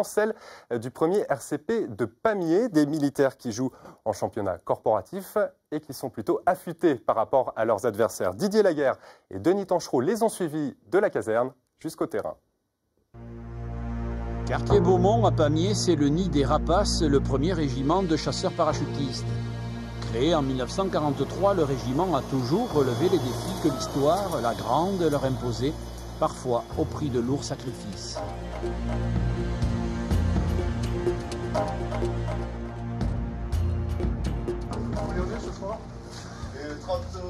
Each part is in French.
Celle du premier RCP de Pamiers, des militaires qui jouent en championnat corporatif et qui sont plutôt affûtés par rapport à leurs adversaires. Didier Laguerre et Denis Tanchereau les ont suivis de la caserne jusqu'au terrain. Quartier Beaumont à Pamiers, c'est le nid des Rapaces, le premier régiment de chasseurs parachutistes. Créé en 1943, le régiment a toujours relevé les défis que l'histoire, la grande, leur imposait, parfois au prix de lourds sacrifices.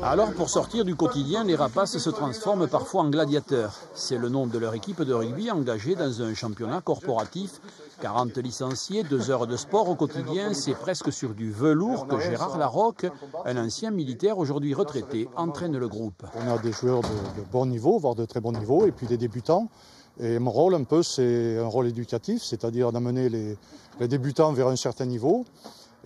Alors, pour sortir du quotidien, les Rapaces se transforment parfois en gladiateurs. C'est le nom de leur équipe de rugby engagée dans un championnat corporatif. 40 licenciés, 2 heures de sport au quotidien, c'est presque sur du velours que Gérard Larocque, un ancien militaire aujourd'hui retraité, entraîne le groupe. On a des joueurs de bon niveau, voire de très bon niveau, et puis des débutants. Et mon rôle, un peu, c'est un rôle éducatif, c'est-à-dire d'amener les débutants vers un certain niveau.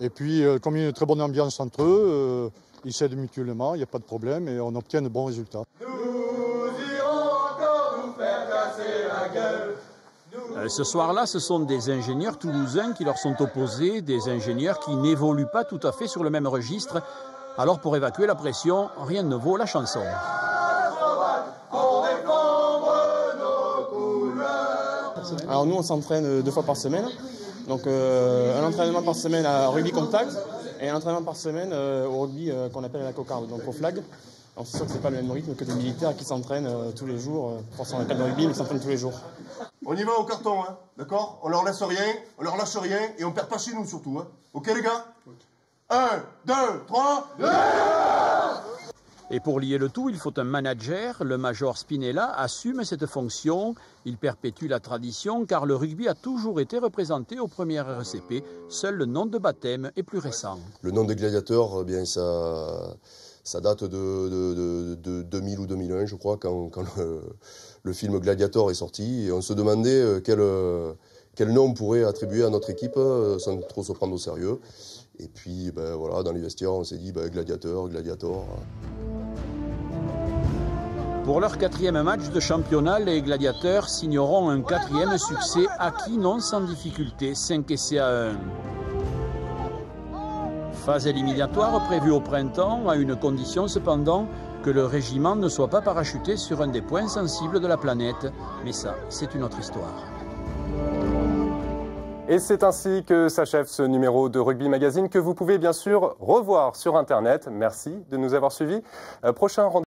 Et puis, comme il y a une très bonne ambiance entre eux, ils s'aident mutuellement, il n'y a pas de problème, et on obtient de bons résultats. Nous irons encore nous faire casser la gueule. Ce soir-là, ce sont des ingénieurs toulousains qui leur sont opposés, des ingénieurs qui n'évoluent pas tout à fait sur le même registre. Alors, pour évacuer la pression, rien ne vaut la chanson. Alors nous on s'entraîne 2 fois par semaine, donc un entraînement par semaine à rugby contact et un entraînement par semaine au rugby qu'on appelle à la cocarde, donc au flag. Donc c'est sûr que c'est pas le même rythme que des militaires qui s'entraînent tous les jours, forcément on appelle le rugby mais qui s'entraînent tous les jours. On y va au carton, hein, d'accord? On leur laisse rien, on leur lâche rien et on perd pas chez nous surtout, hein. Ok les gars? 1, 2, 3, Et pour lier le tout, il faut un manager. Le major Spinella assume cette fonction. Il perpétue la tradition car le rugby a toujours été représenté au premier RCP. Seul le nom de baptême est plus récent. Le nom de gladiateur, eh bien, ça date de 2000 ou 2001, je crois, quand le film Gladiator est sorti. Et on se demandait quel nom on pourrait attribuer à notre équipe sans trop se prendre au sérieux. Et puis, ben, voilà, dans les vestiaires, on s'est dit Gladiator. Pour leur 4e match de championnat, les gladiateurs signeront un 4e succès acquis non sans difficulté, 5 essais à 1. Phase éliminatoire prévue au printemps, à une condition cependant que le régiment ne soit pas parachuté sur un des points sensibles de la planète. Mais ça, c'est une autre histoire. Et c'est ainsi que s'achève ce numéro de Rugby Magazine que vous pouvez bien sûr revoir sur Internet. Merci de nous avoir suivis. Prochain rendez-vous.